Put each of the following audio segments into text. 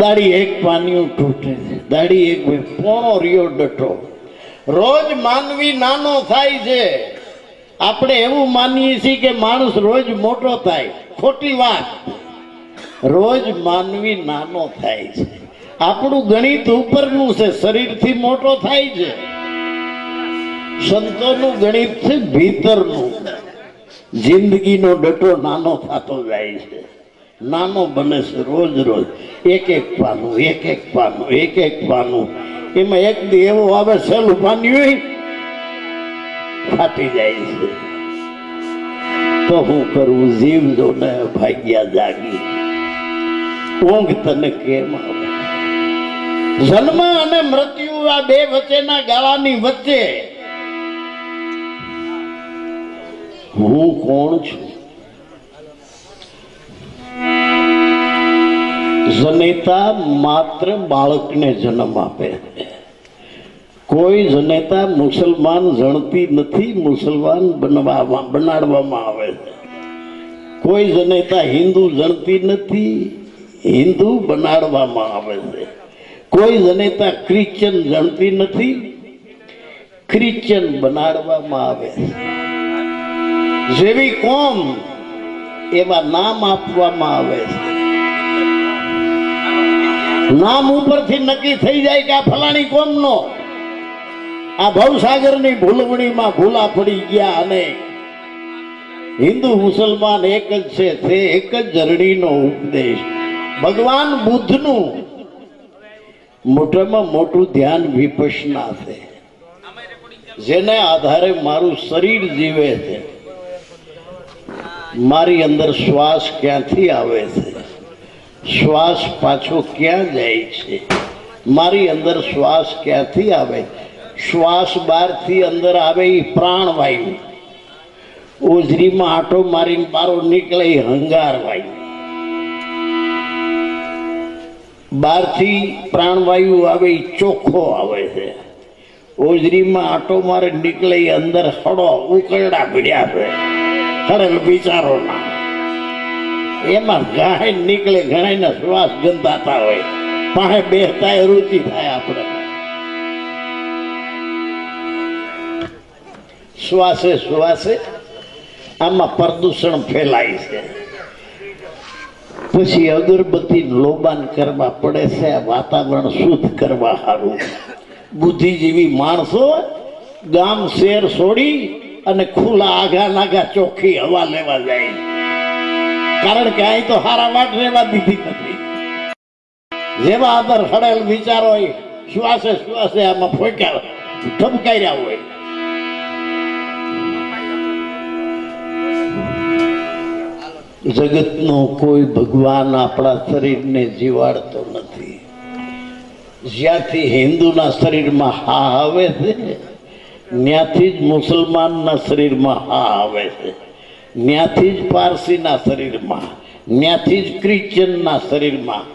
દાડી એક પાનિયું તૂટે છે, દાડી એક પોણો રિયો ડટો. રોજ માનવી નાનો થાય છે. આપણે એવું માનીએ છીએ કે માણસ રોજ મોટો થાય. ખોટી વાત. રોજ માનવી નાનો થાય છે. આપણું ગણિત ઉપરનું છે, શરીરથી મોટો થાય છે. સંતોનું ગણિત છે ભીતરનું. જિંદગીનો ડટો નાનો થતો જાય છે, નાનો બને છે રોજ રોજ. એક એક પાનું, એક એક પાનું, એક એક પાનું. એમાં એક દી એવો આવે સહેલું પાન્યું ફાટી જાય છે. તો હું કરું જીવ જો ને ભાગ્યા જાગી, ઊંઘ તને કેમ આવે? જન્મ અને મૃત્યુ આ બે વચ્ચેના ગાળાની વચ્ચે હું કોણ છું? જનેતા માત્ર બાળકને જન્મ આપે છે. કોઈ જનેતા મુસલમાન જણતી નથી, મુસલમાન બનાડવામાં આવે છે. કોઈ જનેતા હિન્દુ જણતી નથી, હિન્દુ બનાડવામાં આવે છે. કોઈ જનેતા ક્રિશ્ચન જણતી નથી, ક્રિશ્ચન બનાડવામાં આવે છે. જેવી કોમ એવા નામ આપવામાં આવે છે. નામ ઉપરથી નક્કી થઈ જાય કે આ ફલાણી કોમનો. આ ભવસાગરની ભૂલવણીમાં ભૂલા પડી ગયા અને હિન્દુ મુસલમાન એક જ છે, તે એક જ ધરણીનો ઉપદેશ. ભગવાન બુદ્ધનું મોટામાં મોટું ધ્યાન વિપશ્યના છે, જેને આધારે મારું શરીર જીવે છે. મારી અંદર શ્વાસ ક્યાંથી આવે છે, શ્વાસ પાછો ક્યાં જાય છે? મારી અંદર શ્વાસ ક્યાંથી આવે? શ્વાસ બહારથી અંદર આવે એ પ્રાણવાયુ. ઓજરીમાં આંટો મારીને બારો નીકળે એ હંગાર વાયુ. બહારથી પ્રાણવાયુ આવે એ ચોખ્ખો આવે છે. ઓજરીમાં આંટો મારે નીકળે એ અંદર હળો ઉકરડા ભીડ્યા છે, હળેલ વિચારોના. એમાં ગાય નીકળે, ઘણા શ્વાસ ગંધાતા હોય, પાસે બેસતા રુચિ થાય. આપણે શ્વાસે શ્વાસે આમાં પ્રદૂષણ ફેલાય છે. પછી અગરબત્તી લોબાન કરવા પડે છે વાતાવરણ શુદ્ધ કરવા સારું. બુદ્ધિજીવી માણસો ગામ શેર છોડી અને ખુલ્લા આઘા નાઘા ચોખ્ખી હવા લેવા જાય, કારણ કે અહીં તો હારા વાટ રહેવા દીધી નથી. જેવા અંદર હડેલ વિચારો શ્વાસે શ્વાસે આમાં ફોક્યા ધબકાર્યા હોય. જગતનો કોઈ ભગવાન આપણા શરીરને જીવાડતો નથી. જ્યાંથી હિન્દુના શરીરમાં હા આવે છે, ત્યાંથી જ મુસલમાનના શરીરમાં હા આવે છે. ત્યાંથી જ પારસીના શરીરમાં, ત્યાંથી જ ક્રિશ્ચનના શરીરમાં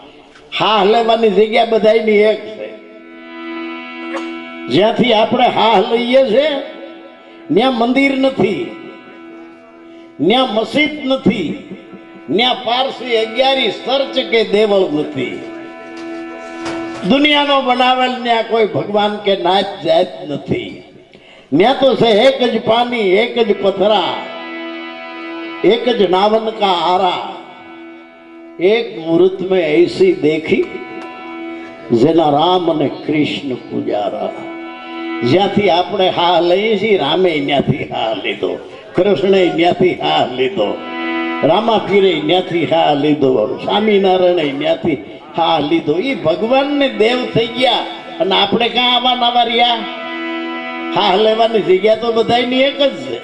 હા લેવાની જગ્યા બધાની એક છે. જ્યાંથી આપણે હા લઈએ છે ત્યાં મંદિર નથી, ત્યાં મસ્જિદ નથી, ત્યાં પારસી 11 ચર્ચ કે દેવળ નથી. દુનિયાનો બનાવેલ ત્યાં કોઈ ભગવાન કે નાચ જાત નથી. ત્યાં તો છે એક જ પાણી, એક જ પથરા, एक ज नावन का आरा, एक मुहूर्त में ऐसी देखी जेना राम ने कृष्ण पुजारा. ज्यांथी आपणे हा लઈએ છીએ, रामे न्याथी हा લીધો, કૃષ્ણે ન્યાથી હા લીધો, રામા પીરે ન્યાથી હા લીધો, સ્વામિનારાયણે ન્યાથી હા લીધો. એ ભગવાનને દેવ થઈ ગયા અને આપણે કાં આવા નવા રહ્યા? હા લેવાની જગ્યા તો બધાની એક જ છે.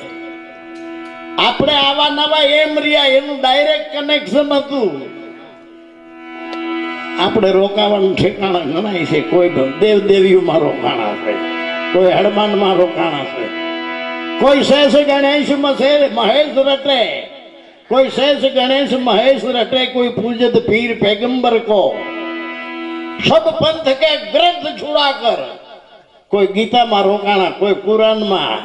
આપણે આવા નવા એમ રહ્યા, એનું ડાયરેક્ટ કનેક્શન હતું. આપણે રોકાવાનું ઠેકાણા ગણાય છે. કોઈ દેવ દેવીઓમાં રોકાણા છે, કોઈ હનુમાનમાં રોકાણા છે, કોઈ શેષ ગણેશ મહેશ રટે, કોઈ શેષ ગણેશ મહેશ રટે, કોઈ પૂજત પીર पैगंबर को सब पंथ के ग्रंथ छुड़ा कर. કોઈ ગીતામાં રોકાણા, કોઈ પુરાણમાં,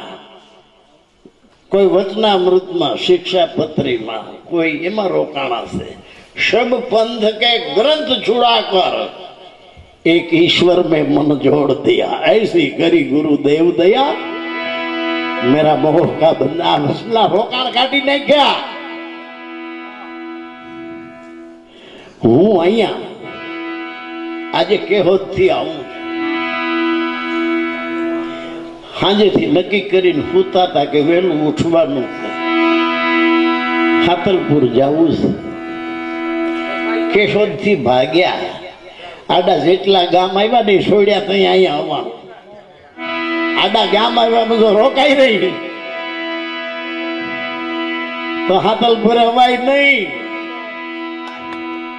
કોઈ વચનામૃતમાં, શિક્ષાપત્રીમાં, કોઈ એમાં રોકાણા છે. सब पंथ के ग्रंथ छुड़ाकर एक ईश्वर में मन जोड़ दिया। ऐसी करी गुरुदेव दया, मेरा मोह का बंदा मसला रोकाण काटी नहीं गया। हूँ अहिया आज केहोद थी आऊं, हाजे थी नक्की करीने सूता था कि वेलू उठवानुं छे, हातलपुर जावुं छे। केशोद थी भाग्या, आडा जेटला गाम आव्या ने छोड्या तई अहींया आववानुं। आडा गाम आव्या तो रोकाई रही तो हातलपुर अवाय नहीं।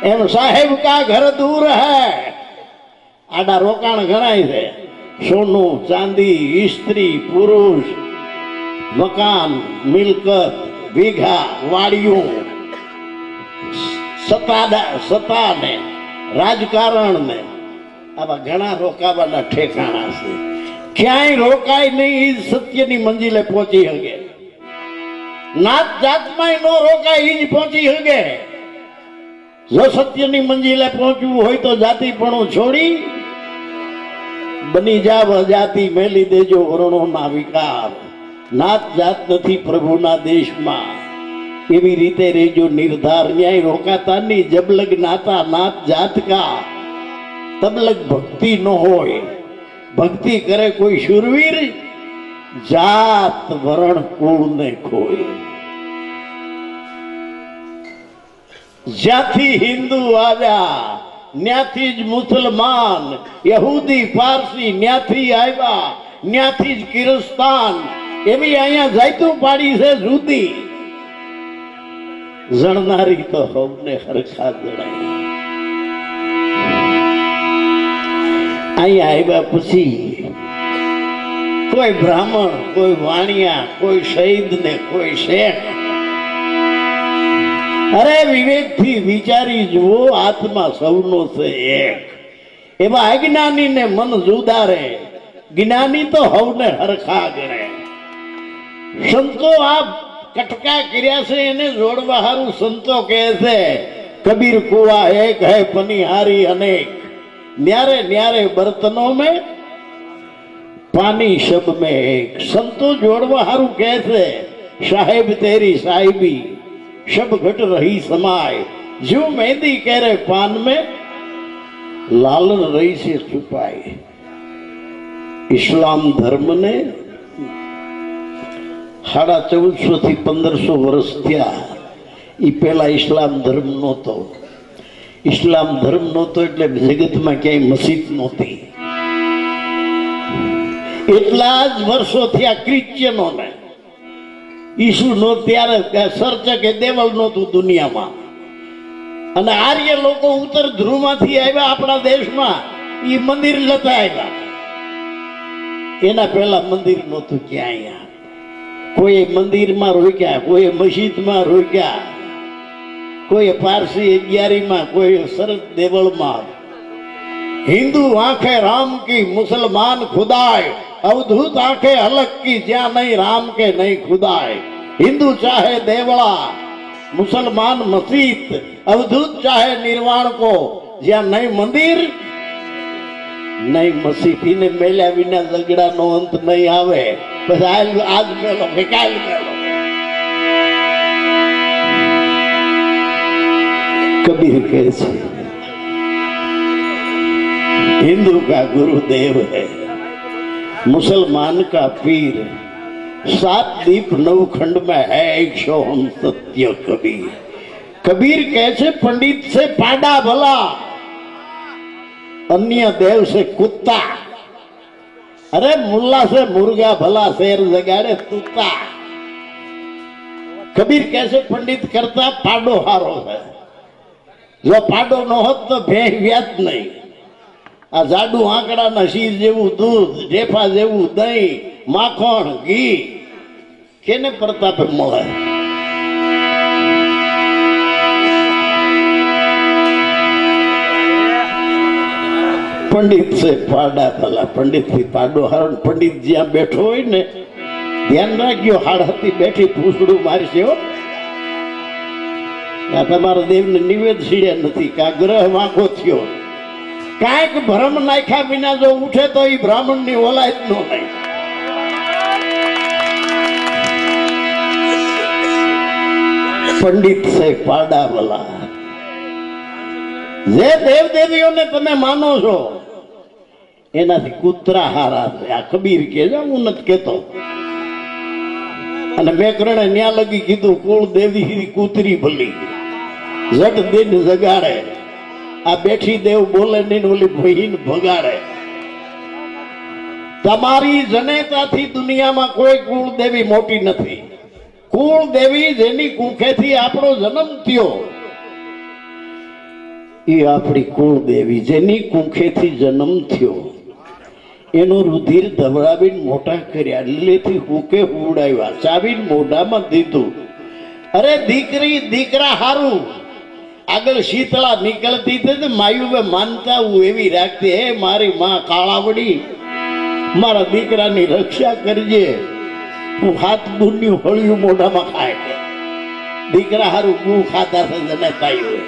एम साहेब का घर दूर है, आडा रोकाण घणाय छे। सोनू चांदी, स्त्री पुरुष, मकान, मिलकत, बीघा, वाड़ियों, सत्ता ने राजकारण ने आवा घणा रोकावाना ठेकाणा छे। क्यांय रोकाय नहीं, सत्यनी मंजिले पहुंची हगे। नात जातमांय नो रोकाय ईज पहुंची हगे। जो सत्यनी मंजिले पहुंचવું હોય तो जातिपणું छोड़ी बनी जाव जाति मेली देजो वर्णोना विकार। नात जात नहीं प्रभुना देश में, एवी रीते रेजो निर्धार। न्याय रोकाता नहीं, जब लग नाता नात जात का तब लग भक्ति न होए। भक्ति करे कोई शूरवीर, जात वर्ण कुल ने खोए। ज्याथी हिंदू आव्या न्याथी ज मुसलमान, यहूदी पारसी न्याथी आव्या न्याथी ज किरस्तान। एवी अहींया जायतुं पाड़ी छे जुदी, जणनारी तो हवने हरखा जणाय। अहींया आव्या पछी कोई ब्राह्मण, कोई वाणिया, कोई शहीद ने कोई शेख। अरे विवेक थी विचारी जुओ, आत्मा सौनो से एक। एवा अज्ञानी ने मन जुदा रे, ज्ञानी तो हवने हरखा गणे। संतो आप कटका कर्या से एने जोड़वा हारू संतो कहे छे, कबीर कुआ एक है पनिहारी अनेक। न्यारे न्यारे बर्तनों में पानी सब में एक। संतो जोड़वा हारू कहे छे, साहेब तेरी साहिबी शब घट रही समाय। जो मेहंदी कह रहे पान में, लालन रही से छुपाए। इस्लाम धर्म ने 1450 થી 1500 वर्ष थया। ई पहला इस्लाम धर्म नहोतो। इस्लाम धर्म नहोतो એટલે જગતમાં ક્યાંય મસ્જિદ નહોતી। એટલા જ વર્ષો થયા ક્રિશ્ચિયનોને। ઈસુ નો ત્યારે સર્ચ કે દેવલ નહોતું દુનિયામાં। અને આર્ય લોકો ઉત્તર ધ્રુવમાંથી આવ્યા આપણા દેશમાં, ઈ મંદિર લેતા આવ્યા। એના પહેલા મંદિર નહોતું ક્યાંય। કોઈ મંદિરમાં રોક્યા, કોઈ મસ્જિદમાં રોક્યા, કોઈ પારસી અગિયારીમાં, કોઈ સરસ દેવળમાં। हिंदू आंखें राम की, मुसलमान खुदाए। अवधूत आंखें हलक की, ज्या नहीं राम के नहीं खुदाए। हिंदू चाहे देवड़ा, मुसलमान मस्जिद। अवधूत चाहे निर्वाण को, ज्या नहीं मंदिर नहीं मस्जिद। ने मेल्या विना झगड़ा नो अंत नहीं आवे। बस आज मेलो के काल मेलो। कबीर कैसे हिंदू का गुरुदेव है, मुसलमान का पीर। 7 दीप 9 खंड में है 100 हम सत्य कबीर। कबीर कैसे पंडित से पाडा भला, अन्य देव से कुत्ता। अरे मुल्ला से मुर्गा भला, शेर जगाड़े तूता। कबीर कैसे पंडित करता, पाडो हारो है। जो पाडो न होत तो भेह व्यात नहीं। आ जाडू आंकड़ा ना शीर जेवू दूध, ढेफा जेवू दही, माखण, घी केने प्रतापे मळे। पंडित से पाडा भला, पंडित थी पाडो हरण। पंडित ज्यां बैठो होय ने ध्यान राख्यो, हाड़हती बैठी पूछड़ू मारशे हो। આ તમારા દેવને નિવેદ સીડે નથી કે આ ગ્રહ વાંકો થયો, કાંઈક ભ્રમ નાખ્યા વિના જો ઉઠે તો એ બ્રાહ્મણ ની ઓલાય જ નો નહીં. પંડિત છે પાડાવાલા, જે દેવ દેવીઓને તમે માનો છો એનાથી કૂતરા હારા છે. આ કબીર કે હું નથી કેતો. અને મેં કરણે ન્યા લગી કીધું કુળ દેવી કૂતરી ભલી જટ દિન જગાડે. આ બેઠી દેવ બોલે નહીં, ઓલી બહીન ભગાડે. તમારી જનેતાથી દુનિયામાં કોઈ કુળ દેવી મોટી નથી. કુળ દેવી જેની કુખેથી આપણો જન્મ થયો એ આપણી કુળ દેવી. જેની કુખેથી જન્મ થયો એનું રુધિર ધવડાવીને મોટા કર્યા, લીલેથી હુકે ઉડાવ્યા, ચાવીને મોઢામાં દીધું. અરે દીકરી દીકરા હારું આગળ શીતળા નીકળતી હતી, માયુએ માનતા હું એવી રાખતી, હે મારી માં કાળાવડી મારા દીકરાની રક્ષા કરજે. હું હાથ બુન્યું હળિયું મોઢામાં ખાય. દીકરા હારું ગું ખાતા જને થાય.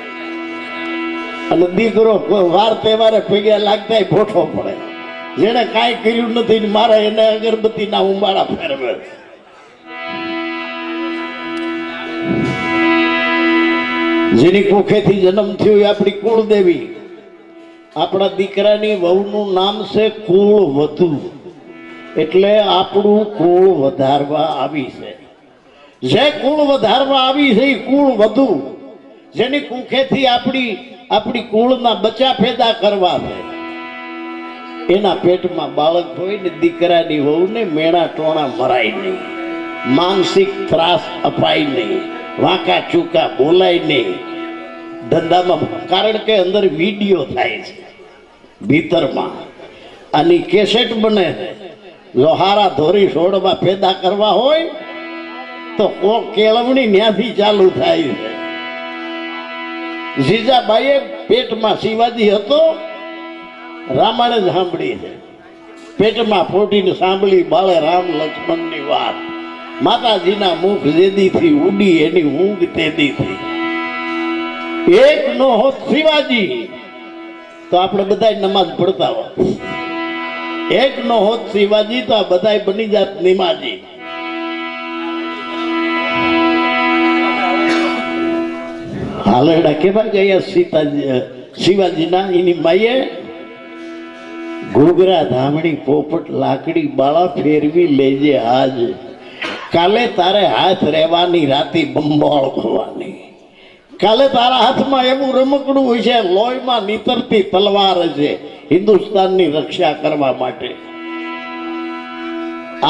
અને દીકરો વાર તહેવારે પગે લાગતા ભોઠો પડે. જેને કાંઈ કર્યું નથી મારા એને અગરબત્તી ના ઉંબાળા ફેરવે. જેની કુખેથી જન્મ થયો એ આપણી કુળદેવી. આપણા દીકરાની વહુનું નામ છે કુળ વધુ, એટલે આપણું કુળ વધારવા આવી છે. જે કુળ વધારવા આવી છે એ કુળ વધુ. જેની કુખેથી આપણી કુળના બચ્ચા પેદા કરવા છે. એના પેટમાં બાળક હોય ને દીકરાની વહુને મેણા ટોણા મરાય નહીં, માનસિક ત્રાસ અપાય નહીં, વાંકા ચૂકા બોલાય નહીં ધંધામાં. કારણ કે અંદર વિડીયો થાય છે ભીતરમાં, આની કેસેટ બને છે. જો હારા ધોરી છોડવા પેદા કરવા હોય તો કોક કેળવણી ન્યાથી ચાલુ થાય છે. જીજાબાઈએ પેટમાં શિવાજી હતો, રામાયણ જ સાંભળી છે. પેટમાં ફોટીને સાંભળી બાળે રામ લક્ષ્મણની વાત. માતાજીના મુખ જેદીથી ઉડી એની ઊંઘ તેદીથી. એક નો હોત શિવાજી તો આપણે બધા નમાજ પડતા હોત. એક નો હોત શિવાજી તો આ બધા બની જાત નિમાજી. હાલેડા કેવા ગયા સીતાજી શિવાજીના. એની માએ ઘૂઘરા ધામણી પોપટ લાકડી બાળા ફેરવી લેજે આજ, કાલે તારે હાથ રહેવાની રાતી બંબાળ ખોવાની. કાલે તારા હાથમાં એવું રમકડું હોય છે, લોહીમાં નીતરતી તલવાર છે હિન્દુસ્તાનની રક્ષા કરવા માટે.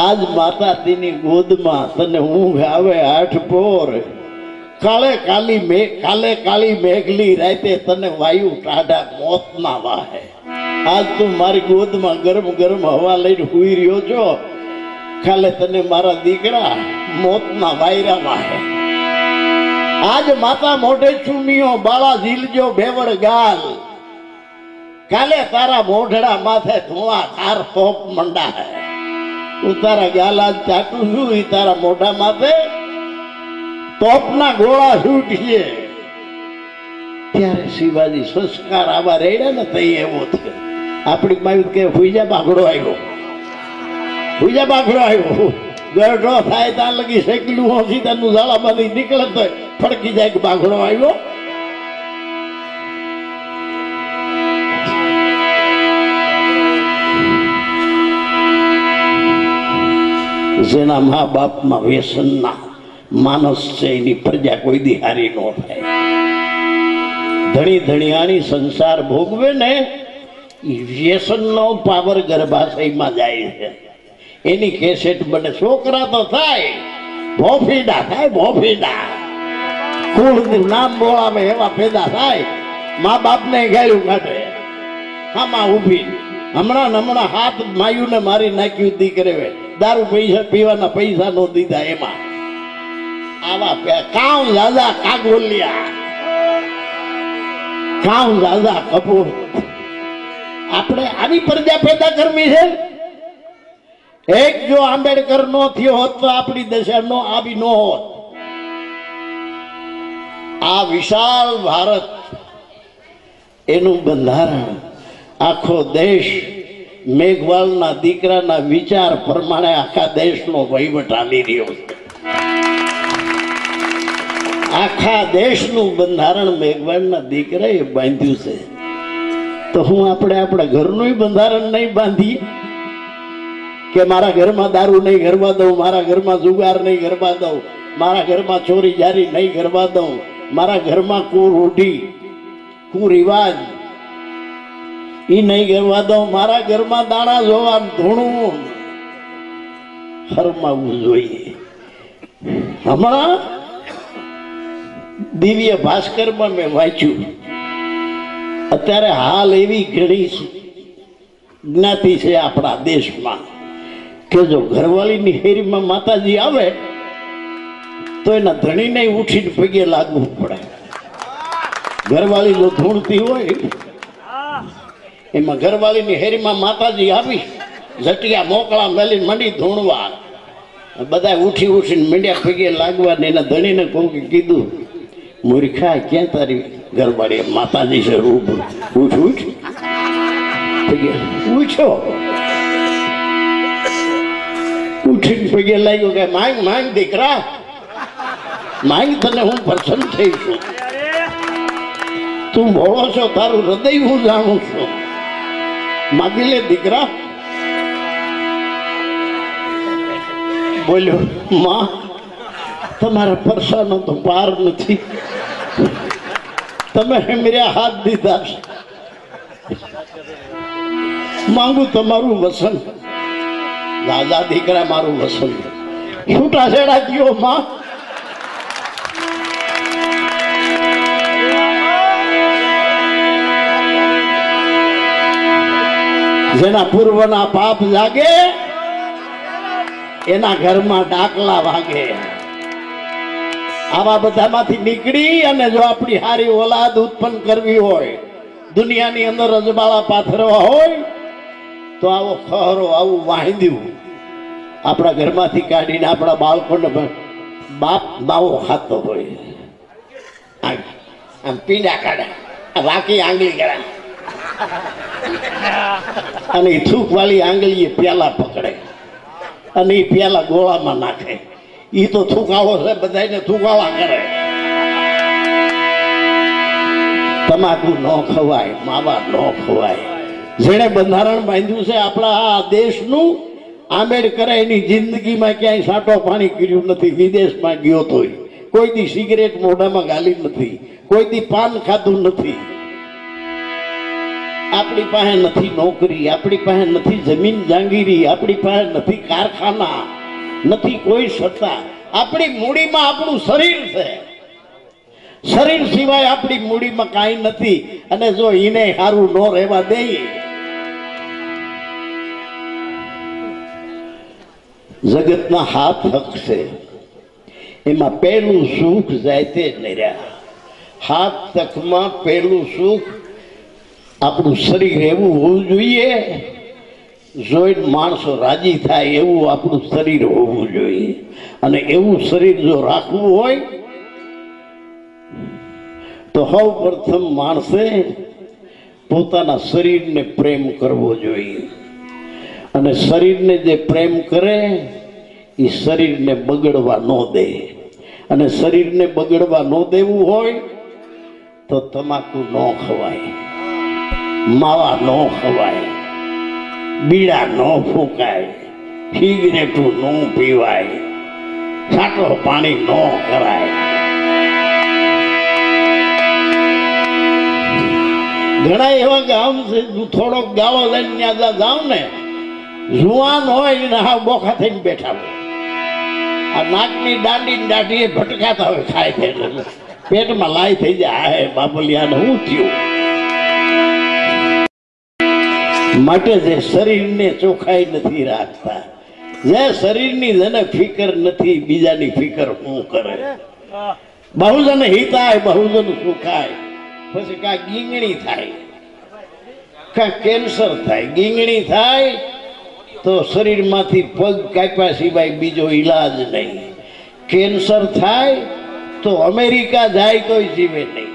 આજ માતાજીની ગોદમાં તને ઊંઘ આવે આઠ પોર, કાલે કાળી મેઘલી રાતે તને વાયુ ટાઢા મોત ના વાહે. આજ તું મારી ગોદમાં ગરમ ગરમ હવા લઈને હુઈ રહ્યો છો, કાલે તને મારા દીકરા મોતના વાયરા વાહે. આજ માતા મોઢે ચૂમીઓ બાળા ઝીલજો બેવડ ગાલ, કાલે તારા મોઢડા માથે ધોળા ધાર તોપ મંડા હે. હું તારા ગાલ આજ ચાટું છું, એ તારા મોઢા માથે તોપના ગોળા છૂટીએ. ત્યારે શિવાજી સંસ્કાર આવા રેડ્યા ને તઈ એવો થયો. આપણી માયું કે હુઈજા બાઘડો આવ્યો, હુઈજા બાઘડો આવ્યો. ગરડો થાય ત્યાં લગી શેકલું હોશી તાનું ઝાડામાંથી નીકળે તો ફડકી જાય કે બાઘડો આવ્યો. જેના મા બાપમાં વ્યસનના માનસ છે એની પ્રજા કોઈ દી હારી ન થાય. ધણી ધણિયાણી સંસાર ભોગવે ને વ્યસનનો પાવર ગર્ભાશયમાં જાય છે. એની કેસેટ બને. છોકરા તો થાય ભોફીડા, થાય ભોફીડા, કુળનું નામ બોલાવે એવા પેદા થાય. મા બાપને ગાળ્યું કાઢે આમાં ઉભી. હમણાં હાથ માયુને મારી નાખ્યું દીકરે દારૂ પૈસા પીવાના પૈસા નો દીધા એમાં. આવા કામ દાદા કાગોલિયા, કામ દાદા કપૂર. આપણે આવી પ્રજા પેદા કરવી છે. એક જો આંબેડકર નો થયો હોત તો આપણી દશા નો આવી ન હોત. આ વિશાળ ભારત એનું બંધારણ આખો દેશ મેઘવાલના દીકરાના વિચાર પ્રમાણે આખા દેશનો વહીવટ હાલી રહ્યો છે. આખા દેશનું બંધારણ મેઘવાલના દીકરાએ બાંધ્યું છે. તો હું આપણે આપણા ઘરનું બંધારણ નહીં બાંધીએ કે મારા ઘરમાં દારૂ નહીં કરવા દઉં, મારા ઘરમાં જુગાર નહીં કરવા દઉં, મારા ઘરમાં ચોરી જારી નહીં કરવા દઉં, મારા ઘરમાં કુરૂઢી કુરિવાજ એ નહીં કરવા દઉં, મારા ઘરમાં દાણા જોવા ધૂણું હરમાવવું જોઈએ. હમણાં દિવ્ય ભાસ્કરમાં મેં વાંચ્યું, અત્યારે હાલ એવી ઘણી જ્ઞાતિ છે આપણા દેશમાં કે જો ઘરવાળીની હેરીમાં માતાજી આવે તો એના ધણીને ઉઠીને પગે લાગવું પડે. ઘરવાળી જો ધૂણતી હોય એમાં ઘરવાળીની હેરીમાં માતાજી આવી ઝટિયા મોકળા મેલી મંડી ધૂણવા, બધા ઉઠી ઉઠીને મંડ્યા પગે લાગવા. ને એના ધણીને કોઈ કીધું, મૂર્ખા ક્યાં તારી ઘરવાળી માતાજી છે રૂબરૂ, ઉઠ ઉઠ પૂછો. ઉઠીને પગે લાગ્યો કે માંગ માંગ દીકરા માંગ, તને હું પ્રસન્ન થઈ છું. તું ભોળો છો, તારું હૃદય હું જાણું છું. માગી લે દીકરા. બોલ્યો, માં તમારા પરસાનો તો પાર નથી, તમે મેરા હાથ દીધા છે, માંગુ તમારું વસન. દાદા દીકરા મારું વસન છૂટા છેડા કયો માં. જેના પૂર્વના પાપ જાગે એના ઘરમાં ડાકલા વાગે. આવા બધામાંથી નીકળી અને જો આપણી હારી ઓલાદ ઉત્પન્ન કરવી હોય, દુનિયાની અંદર અજબાળા પાથરવા હોય, તો આવો ખરો આવું વાંધ્યું આપણા ઘરમાંથી કાઢીને આપણા બાળકોને બાપ માવો ખાતો હોય, આમ પીંડા કાઢે, વાકી આંગળી કાઢે, અને એ થૂક વાળી આંગળી પ્યાલા પકડે અને એ પ્યાલા ગોળામાં નાખે. એ તો થૂકાવો છે, બધાને થૂકાવા કરે. તમાકુ ન ખવાય, માવા ન ખવાય. જેણે બંધારણ બાંધ્યું છે આપણા આ દેશનું, આંબેડકરે એની જિંદગીમાં ક્યાંય સાટો પાણી કર્યું નથી. વિદેશમાં ગયો તોય કોઈ દી સિગરેટ મોઢામાં ગાલી નથી, કોઈ દી પાન ખાધું નથી. આપણી પાસે નથી નોકરી, આપણી પાસે નથી જમીન જાંગીરી, આપણી પાસે નથી કારખાના, નથી કોઈ સત્તા. આપણી મૂડીમાં આપણું શરીર છે. શરીર સિવાય આપણી મૂડીમાં કાંઈ નથી. અને જો એને સારું ન રહેવા દઈએ, જગતના હાથ હક છે, એમાં પહેલું સુખ જાય તે નર્યા. હાથ તકમાં પહેલું સુખ આપણું શરીર એવું હોવું જોઈએ, જોઈને માણસો રાજી થાય એવું આપણું શરીર હોવું જોઈએ. અને એવું શરીર જો રાખવું હોય તો સૌ પ્રથમ માણસે પોતાના શરીરને પ્રેમ કરવો જોઈએ. અને શરીરને જે પ્રેમ કરે એ શરીરને બગડવા ન દે. અને શરીરને બગડવા ન દેવું હોય તો તમાકુ ન ખવાય, માવા ન ખવાય, બીડા ન ફૂંકાય, સિગરેટું ન પીવાય, છાંટો પાણી ન કરાય. ઘણા એવા ગામ છે, થોડોક ગાળો લઈને ત્યાં જાઉં ને, જુવાન હોય ને હા બોખા થઈને બેઠા હોય, આ નાકની દાંડી દાઢી ભટકાતા હોય, ખાય છે પેટમાં લાઈ થઈ જાય. હે બાબલિયાને શું થયું? માટે જે શરીરને ચોખ્ખાઈ નથી રાખતા, જે શરીરની જેને ફિકર નથી, બીજાની ફિકર શું કરે? બહુજન હિતાય બહુજન સુખાય. પછી કા ગીંગણી થાય, કા કેન્સર થાય. ગીંગણી થાય તો શરીરમાંથી પગ કાપ્યા સિવાય બીજો ઈલાજ નહીં. કેન્સર થાય તો અમેરિકા જાય તોય જીવે નહીં.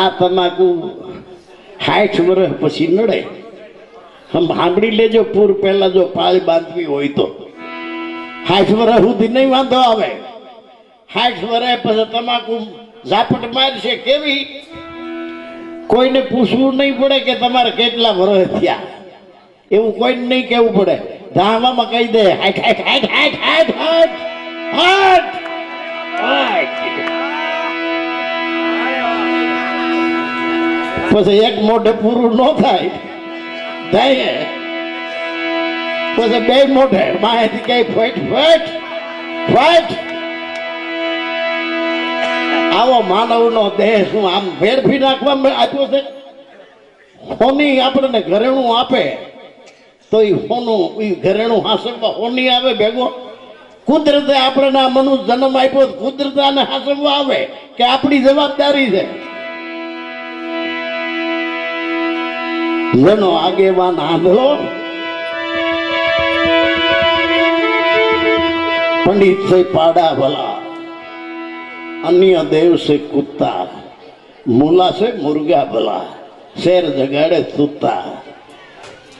આ તમાકુ 60 વર્ષ પછી નડે. સાંભળી લેજો, પૂર પહેલા જો પાળી બાંધવી હોય તો 60 વર્ષ સુધી નહીં વાંધો આવે. 60 વર્ષ પછી તમાકુ ઝાપટ મારશે કેવી, કોઈને પૂછવું નહીં પડે કે તમારે કેટલા વર્ષ થયા, એવું કોઈને નહીં કહેવું પડે. ધાવામાં કહી દે 60. પછી એક મોઢે પૂરું ન થાય પછી બે મોઢે માહિતી કઈ ફટ. આવો માનવનો દેહ શું આમ ફેરફી નાખવા આપ્યો છે? હોની આપણને ઘરેણું આપે તો એ હોનું એ ઘરેણું હાંસવવા હોની આવે ભેગો. કુદરતે આપણને આ મનુષ્ય જન્મ આપ્યો, કુદરતે આને હાંસવવા આવે કે આપણી જવાબદારી છે? જેનો આગેવાન આંધળો, पंडित से पाड़ा भला, अन्य देव से कुत्ता, मूला से मुर्गा भला, शेर जगाड़े सुता.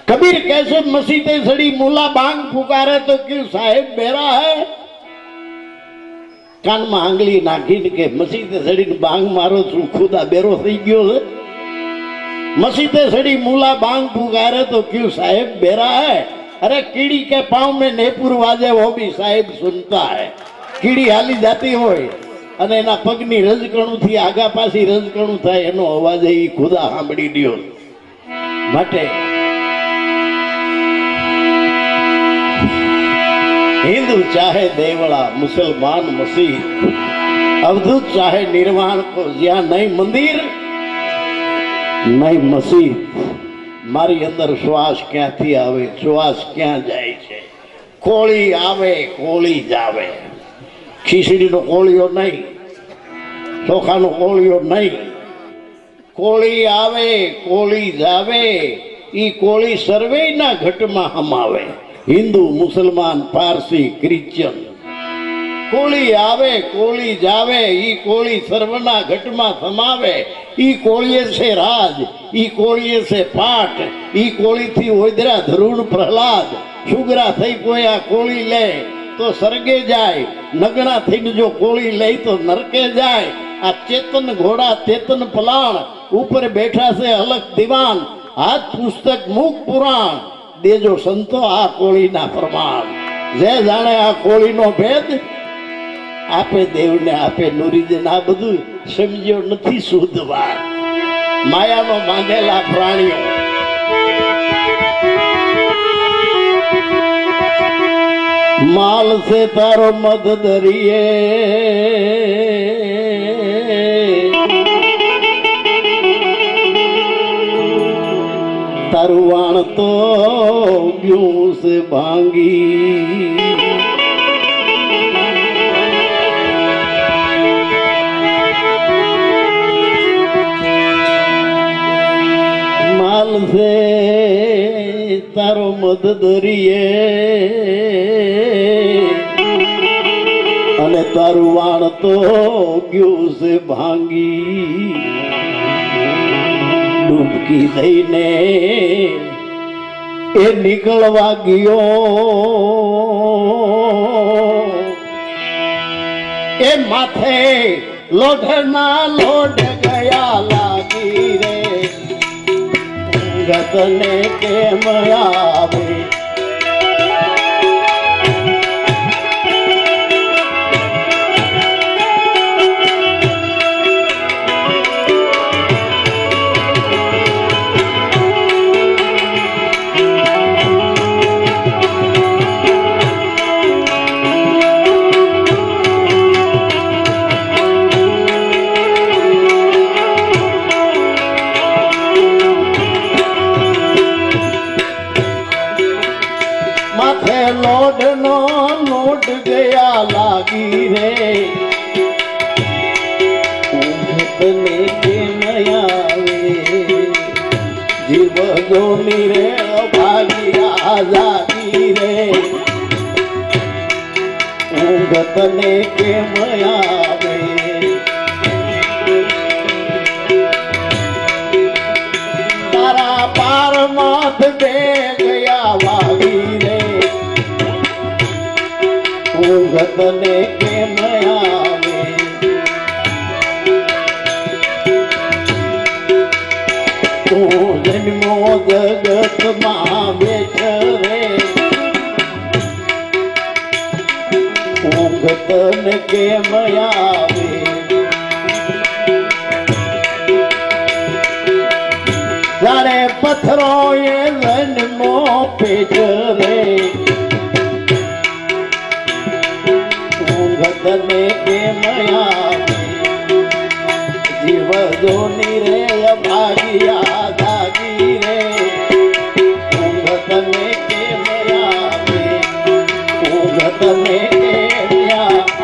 कबीर कैसे मसीते सड़ी मूला बांग पुकारे तो क्यों साहेब बेरा है? कान में आंगली नाखी के मसीते सड़ी बांग मारो छू खुदा बेरो थी गयो है. मसीते सड़ी मूला बांग पुकारे तो क्यों साहेब बेरा है? अरे कीड़ी के पांव में नेपुर वाजे वो भी साहेब सुनता है. कीड़ी हाली जाती होय અને એના પગની રજકણુથી આગા પાછી રજકણું થાય એનો અવાજ એ ખુદા સાંભળી લ્યો. માટે हिंदू चाहे देवड़ा, मुसलमान मसीह, अवधूत चाहे निर्वाण को, ज्યાં नहीं मंदिर नहीं मसीह, मारी अंदर श्वास क्यांथी आवे, श्वास क्या जाए छे? कोળી आवे कोળી जावे. खीचड़ी नो कोळियो नहीं, चोखा नो कोळियो नहीं. कोળી आवे कोળી जावे, ई कोળી सर्वे ना घट में हमावे. हिंदू मुसलमान पारसी क्रिश्चियन, कोળી आवे कोળી जावे, ई कोળી सर्वना घट में समावे. ई कोळीए से राज, ई कोळीए से पाठ, ई कोળી थी ओदरा धरुण प्रहलाद. शुगरा थई कोया कोળી ले तो स्वर्गे जाए, नगणा थी जो कोળી ले तो नरके जाए. आ चेतन घोड़ा चेतन पलाण, ऊपर बैठा से अलग दीवान, हाथ पुस्तक मुख पुराण, देजो संतो आ कोળી ना प्रमाण. जे जाने आ कोળી नो भेद, आपे देव ने आपे नुरीजन आ बधु समझ्यो नथी शुद्ध वात. माया नो बांधेला प्राणियों माल से तारो मद दरिए, तारुवाण तो ग्यूं से भांगी. माल से तारो मद दरिए અને તારું વાણ તો ગયું છે ભાંગી. ડૂબકી દઈને એ નીકળવા ગયો, એ માથે લોઢના લોઢ ગયા લાગી રે. ગતને કેમ આવે लागी रे. घटने के नयावे जीव जोनी रे भागी आजादी रे. घट તને કેમ આવે તારા પારમાથ દે ગયા વાગી રે ઊંઘ તને કેમ આવે તું જન્મો જગતમાં બેઠ રે ઊંઘ તને કેમ આવે જાણે પથ્થરો એ જન્મો પેટ રે ઊંઘ તને કેમ આવે જીવ જોની રે ભાગ્યા જાગી રે ઊંઘ તને કેમ આવે ઊંઘ તને કેમ આવે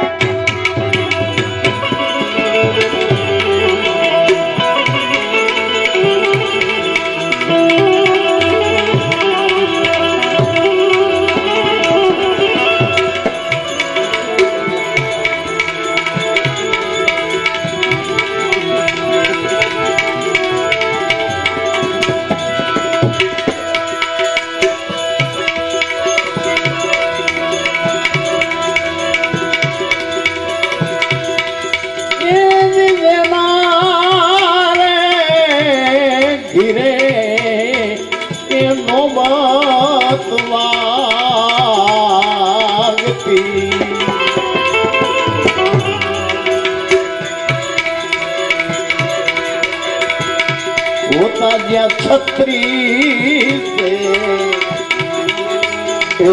होता ज्या छत्री से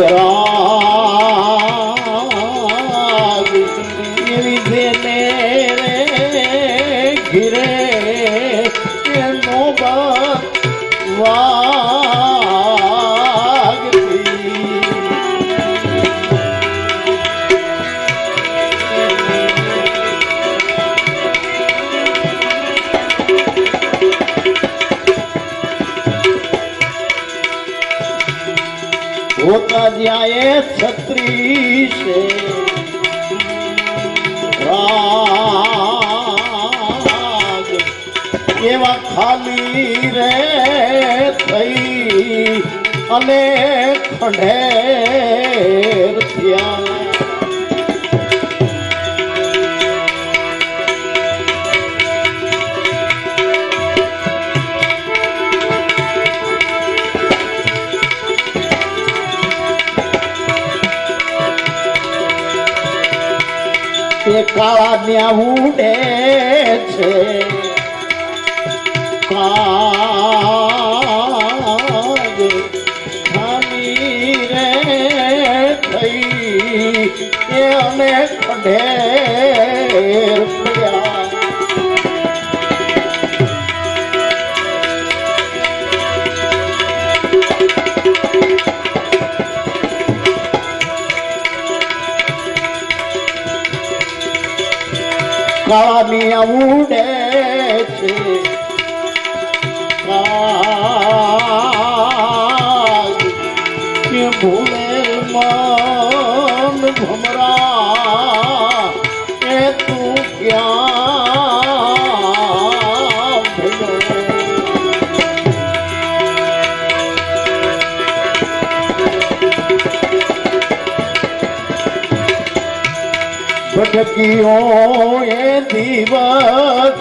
राग देने घिरे नौबत होता जाए छत्री से राग एवा खाली रे थई अने खंडेर थया काला न्या उड़े छे काग खानी रे थई ए अने खंडेर पड्या કાળા ઉડે છે કે ભૂલેલ મન ભમરા એ તું ક્યાં ભટકીઓ એ દિવસ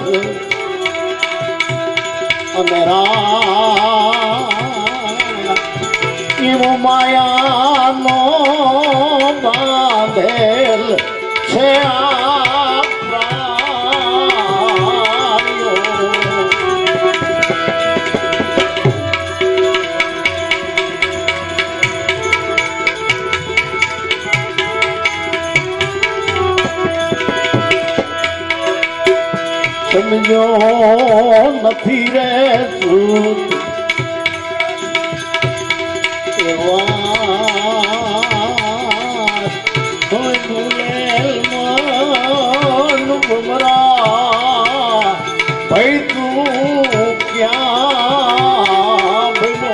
એવો માયાનો બાંધેલ છે આ પ્રાણીઓ સમજો નથી રે સૂત ભાઈ તું ક્યાં ભલો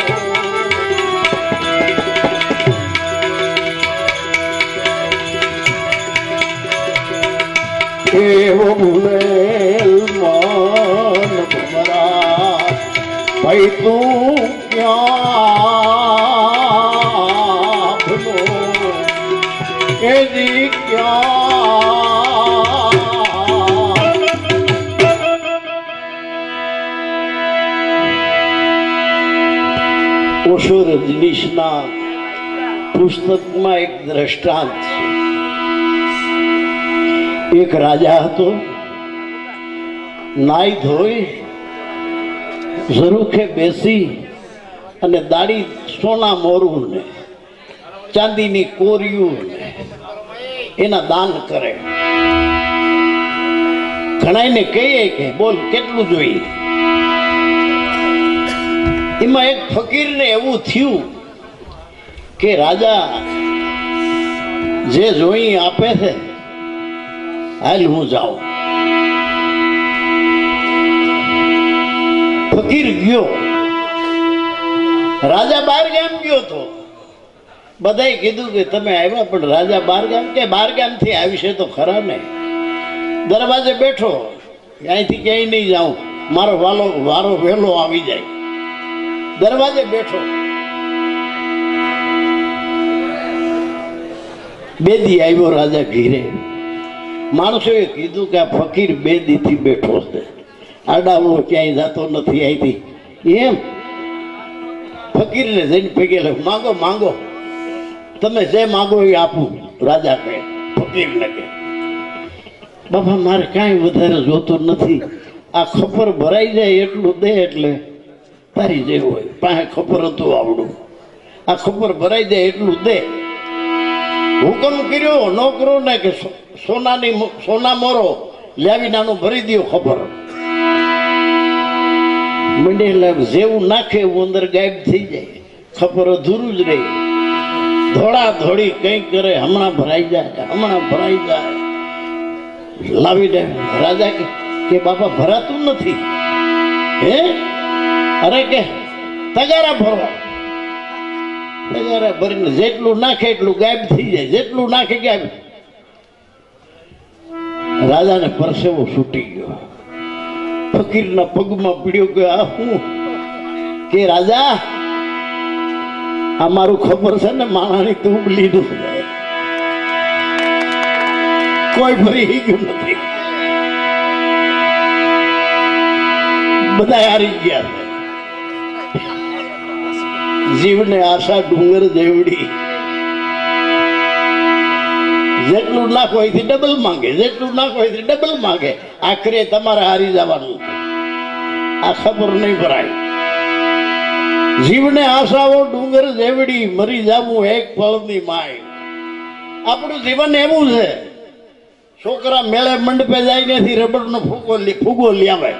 ભાઈ તું ક્યાં ભલો એ દી ક્યાં ઓશો રજનીશના પુસ્તકમાં એક દ્રષ્ટાંત છે. એક રાજા હતો, નાઈ ધોઈ ઝરૂખે બેસી અને દાડી સોના મોરું ને ચાંદીની કોરિયું ને એના દાન કરે. ઘણાને કહીએ કે બોલ કેટલું જોઈએ. એમાં એક ફકીરને એવું થયું કે રાજા જે જોઈ આપે છે હાલ હું જાઉં. ફકીર ગયો, રાજા બાર ગામ ગયો તો બધાએ કીધું કે તમે આવ્યા, પણ રાજા બાર ગામ કે બાર ગામ થી આવશે તો ખરા ને. દરવાજે બેઠો, અહીંથી ક્યાંય નહીં જાઉં, મારો વારો વહેલો આવી જાય. દરવાજે બેઠો, બે દી આવ્યો રાજા ઘીરે. માણસોએ કીધું કે આ ફકીર બે દી થી બેઠો છે, આડાવડો ક્યાંય જતો નથી અહીંથી. એમ ફકીરને જઈને ભેગે માંગો માંગો, તમે જે માંગો એ આપું. રાજા કહે ફકીરને કે બાપા મારે કાંઈ વધારે જોતું નથી, આ ખપર ભરાઈ જાય એટલું દે, એટલે તારી જેવું હોય પાસે ખપર હતું આવડું, આ ખપર ભરાઈ જાય એટલું દે. હુકમ કર્યો નોકરો ને કે સોના મોરો લાવી નાનું ભરી દો ખબર. મંડેલા જેવું નાખે એવું અંદર ગાયબ થઈ જાય, ખબર અધૂરું જ રહી. ધોળા ધોળી કઈ કરે, હમણાં ભરાઈ જાય, હમણાં ભરાઈ જાય. લાવી દે. રાજા કે બાપા ભરાતું નથી. હે અરે કે તગારા ભરો. તગારા ભરીને જેટલું નાખે એટલું ગાયબ થઈ જાય, જેટલું નાખે ગાયબ. રાજાને પરસેવો છૂટી ગયો, ફકીરના પગમાં પીડ્યો કે આ હું કે રાજા આ મારું ખબર છે ને માણાની તું લીધું છે, કોઈ ફરી ગયું નથી, બધા હારી ગયા છે. જીવને આશા ડુંગર જેવડી, જેટલું નાખો એથી ડબલ માંગે, જેટલું નાખો એથી ડબલ માંગે. આખરે તમારે હારી જવાનું, આ ખબર નહીં ભરાય. જીવને આશાઓ ડુંગર જેવડી, મરી જવું એક પળની માય. આપણું જીવન એવું છે, છોકરા મેળે મંડપે જાય નથી, રબરનો ફૂગો લાવે,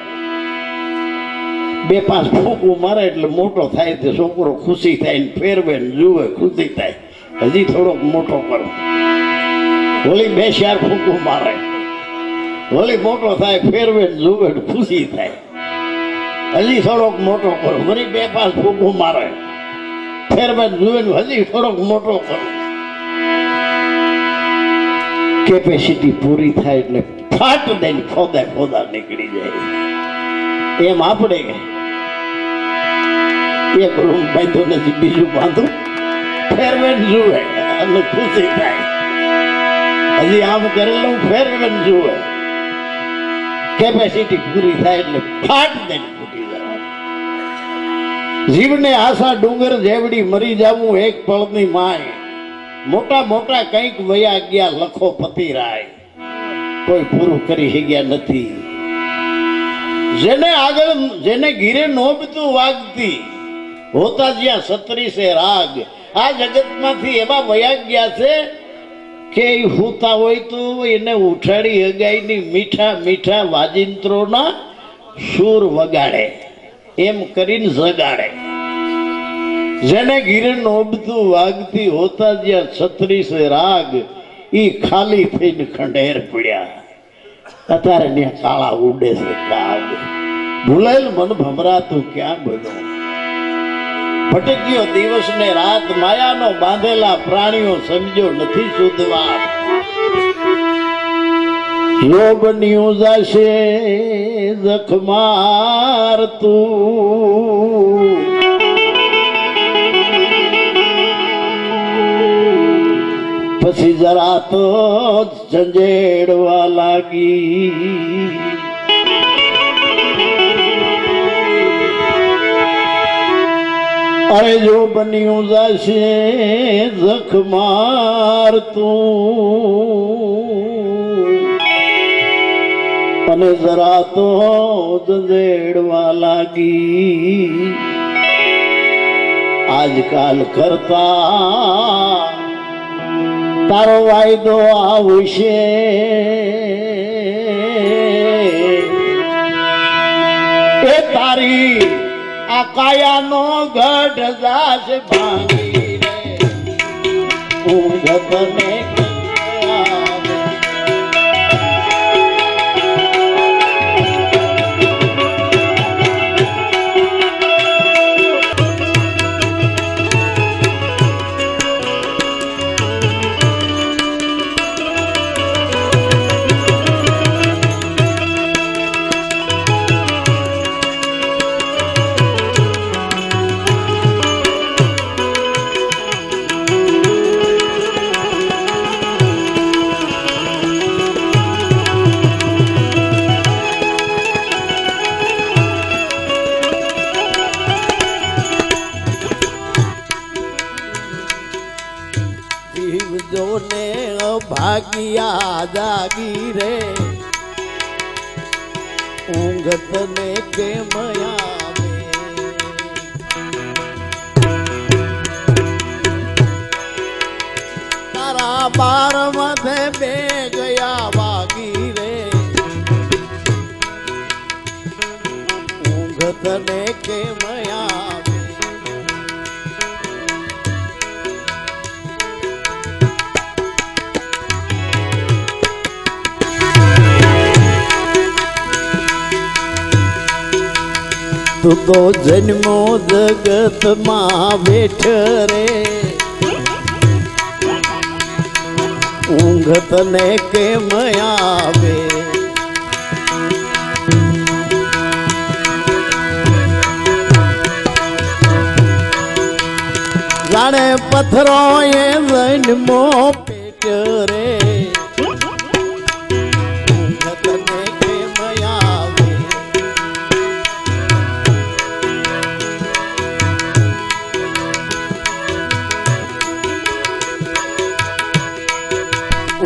બે પાંચ ફૂગું મારે એટલે મોટો થાય, તે છોકરો ખુશી થાય ને ફેરવે ને જુએ ખુશી થાય. હજી થોડોક મોટો કરો, વળી બે ચાર ફૂગું મારે, વળી મોટો થાય ફેરવે ને જુએ ખુશી થાય. હજી થોડોક મોટો કરો, વળી બે પાંચ ફૂગું મારે, ફેરવે ને જુએ હજી થોડોક મોટો કરો. કેપેસિટી પૂરી થાય એટલે ફાટ દઈને ફોદા નીકળી જાય. એમ આપણે એક રૂમ બાંધ્યો નથી, બીજું બાંધું, ફેરવેન જુએ અને ખુશી થાય. હજી આમ કરેલું ફેરવેન જુએ, કેપેસિટી પૂરી થાય એટલે ફાટ દઈને ફૂટી જાય. જીવને આશા ડુંગર જેવડી, મરી જવું એક પળની માય. મોટા મોટા કંઈક વયા ગયા લખો પતિ રાય, કોઈ પૂરું કરી શક્યા નથી. જેને આગળ જેને ઘીરે નોબતું વાગતી, હોતા જ્યાં 36 રાગ. આ જગતમાંથી એવા વયા ગયા છે કે હોતા હોય તો એને ઉઠાડી હગાઈની મીઠા મીઠા વાજિંત્રોના સૂર વગાડે, એમ કરીને જગાડે. જેને ઘીરે નોબતું વાગતી, હોતા જ્યાં 36 રાગ. ઈ ખાલી થઈને ખંડેર પડ્યા, અત્યારે ને કાળા ઉડે છે કાગ. ભૂલેલ મન ભમરાતું ક્યાં બન્યો, ભટક્યો દિવસ ને રાત. માયાનો બાંધેલા પ્રાણીઓ સમજો નથી શુદ્ધવા. લોભ જશે જખ મારતું, जरा तो झंझेड़वा लागी। अरे जो बनियों जाशे जख मार तू अने जरा तो झंझेड़वा लागी। आजकाल करता तारो वायदो आवशे ए तारी आ कायानो गढ़ जाश भांगी रे ऊंघत ने भागिया जागी रे ऊंघत ने के मया तारा बार मधे बे गया वागी रे ऊंघत ने के मया तू तो जन्मो जगत मां बैठ रे ऊंघत ने के मयावे जाने पत्थरों ये जन्मो पेट रे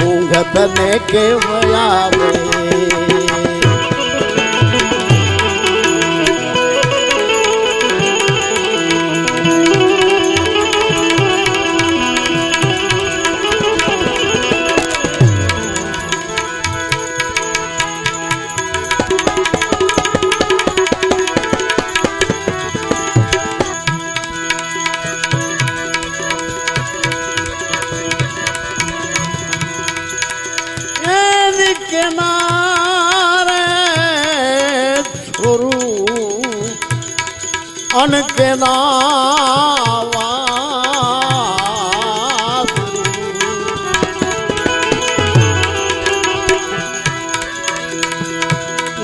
ऊंघत ने के मयावे अनके नावा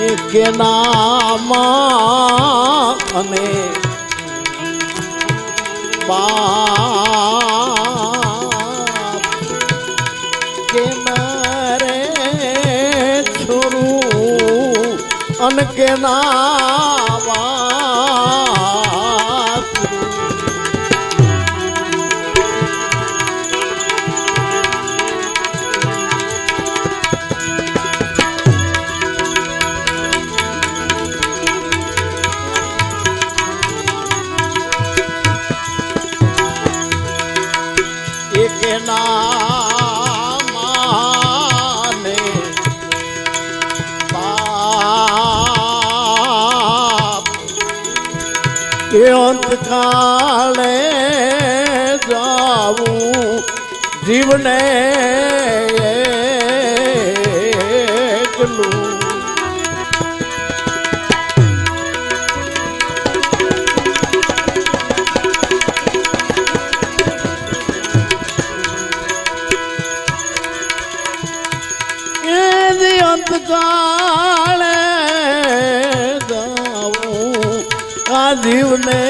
एक नामा अने बाप के मारे छोरू अनके नावा नामाने बाप के अंत काले जाऊं जीवने एकलू काले जाऊं जीवने